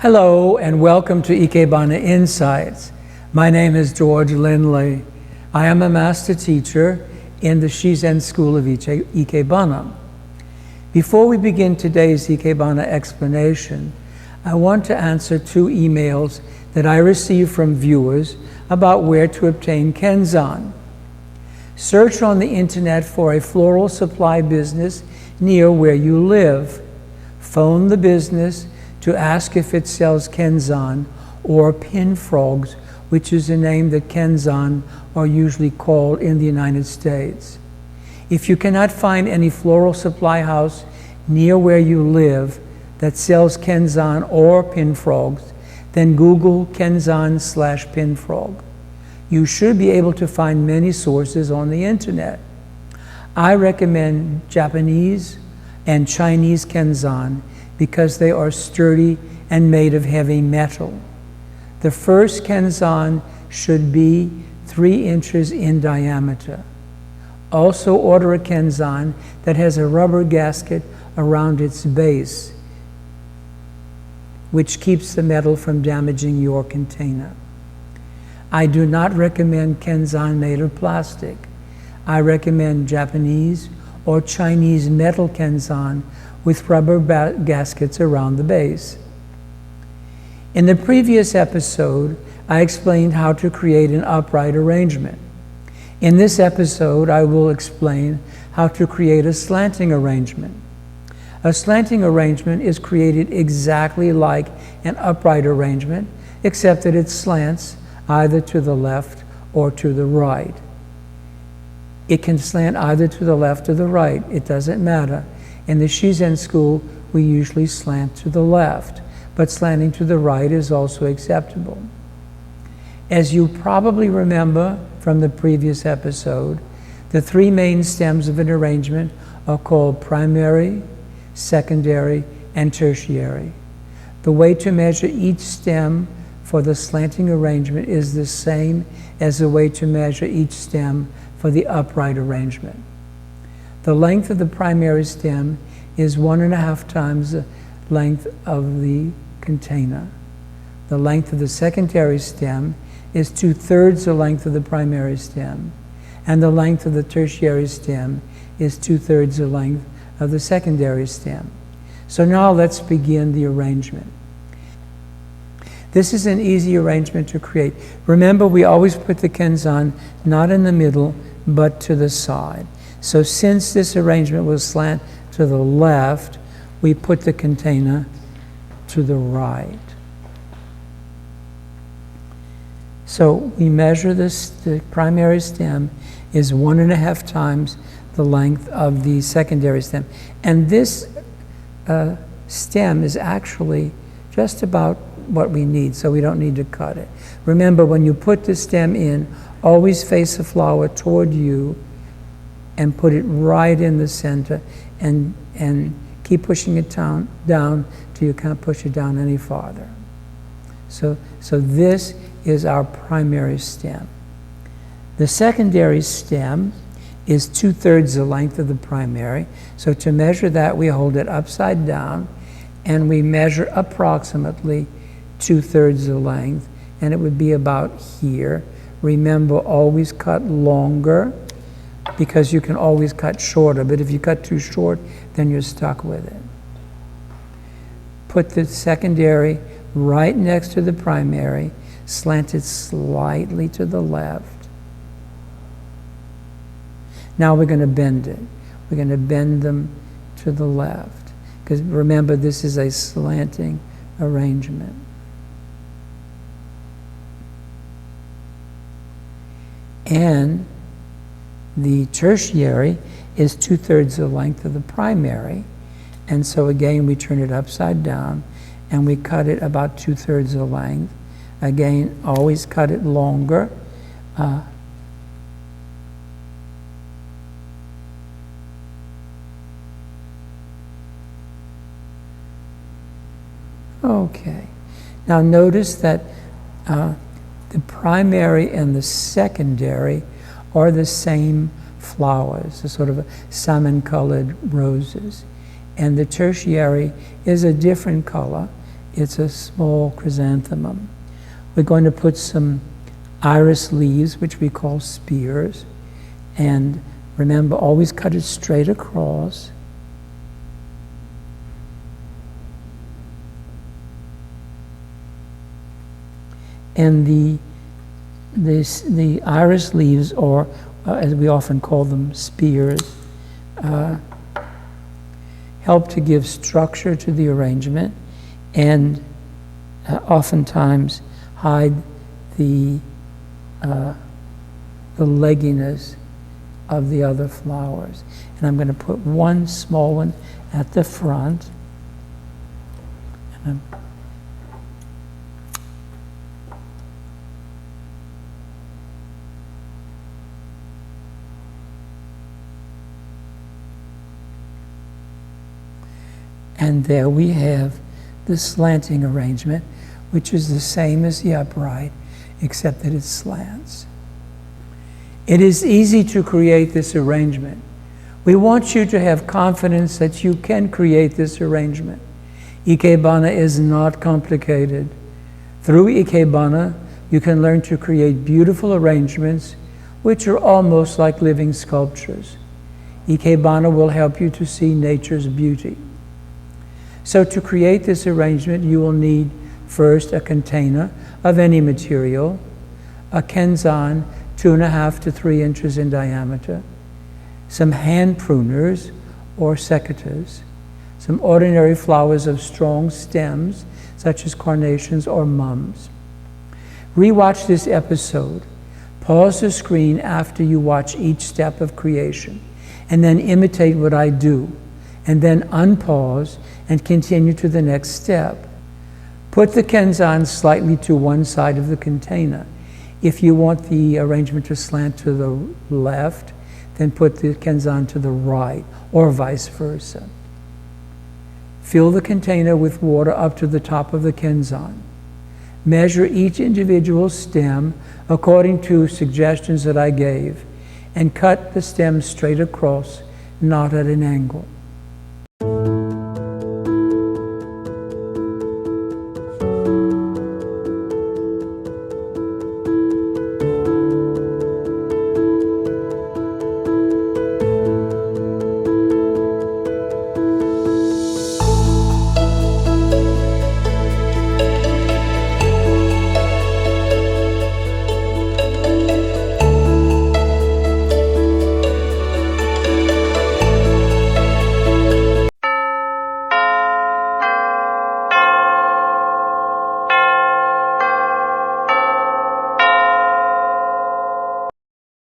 Hello and welcome to Ikebana.Insights. My name is George Lynley. I am a Master Teacher in the Shizen School of Ikebana. Before we begin today's Ikebana explanation, I want to answer 2 emails that I received from viewers about where to obtain Kenzan. Search on the internet for a floral supply business near where you live. Phone the business to ask if it sells Kenzan or pin frogs, which is a name that Kenzan are usually called in the United States. If you cannot find any floral supply house near where you live that sells Kenzan or pin frogs, then Google Kenzan/pin frog. You should be able to find many sources on the internet. I recommend Japanese and Chinese Kenzan because they are sturdy and made of heavy metal. The first Kenzan should be 3 inches in diameter. Also order a Kenzan that has a rubber gasket around its base, which keeps the metal from damaging your container. I do not recommend Kenzan made of plastic. I recommend Japanese or Chinese metal Kenzan with rubber gaskets around the base. In the previous episode, I explained how to create an upright arrangement. In this episode, I will explain how to create a slanting arrangement. A slanting arrangement is created exactly like an upright arrangement, except that it slants either to the left or to the right. It can slant either to the left or the right. It doesn't matter. In the Shizen school, we usually slant to the left, but slanting to the right is also acceptable. As you probably remember from the previous episode, the 3 main stems of an arrangement are called primary, secondary, and tertiary. The way to measure each stem for the slanting arrangement is the same as the way to measure each stem for the upright arrangement. The length of the primary stem is 1.5 times the length of the container. The length of the secondary stem is 2/3 the length of the primary stem, and the length of the tertiary stem is 2/3 the length of the secondary stem. So now let's begin the arrangement. This is an easy arrangement to create. Remember, we always put the Kenzan not in the middle, but to the side. So since this arrangement will slant to the left, we put the container to the right. So we measure this, the primary stem is 1.5 times the length of the secondary stem. And this stem is actually just about what we need, so we don't need to cut it. Remember, when you put the stem in, always face the flower toward you and put it right in the center, and keep pushing it down till you can't push it down any farther. So this is our primary stem. The secondary stem is 2/3 the length of the primary. So to measure that, we hold it upside down and we measure approximately 2/3 the length, and it would be about here. Remember, always cut longer, because you can always cut shorter, but if you cut too short, then you're stuck with it. Put the secondary right next to the primary, slant it slightly to the left. Now we're going to bend it. We're going to bend them to the left, because remember, this is a slanting arrangement. And the tertiary is 2/3 the length of the primary. And so again, we turn it upside down and we cut it about 2/3 the length. Again, always cut it longer. Okay. Now notice that the primary and the secondary are the same flowers, the sort of salmon-colored roses. And the tertiary is a different color, It's a small chrysanthemum. We're going to put some iris leaves, which we call spears. And remember, always cut it straight across. And the iris leaves, or as we often call them, spears, help to give structure to the arrangement and oftentimes hide the legginess of the other flowers. And I'm going to put one small one at the front. And there we have the slanting arrangement, which is the same as the upright, except that it slants. It is easy to create this arrangement. We want you to have confidence that you can create this arrangement. Ikebana is not complicated. Through Ikebana, you can learn to create beautiful arrangements, which are almost like living sculptures. Ikebana will help you to see nature's beauty. So to create this arrangement, you will need first a container of any material, a kenzan 2.5 to 3 inches in diameter, some hand pruners or secateurs, some ordinary flowers of strong stems, such as carnations or mums. Rewatch this episode. Pause the screen after you watch each step of creation, and then imitate what I do, and then unpause and continue to the next step. Put the kenzan slightly to one side of the container. If you want the arrangement to slant to the left, then put the kenzan to the right, or vice versa. Fill the container with water up to the top of the kenzan. Measure each individual stem according to suggestions that I gave, and cut the stem straight across, not at an angle.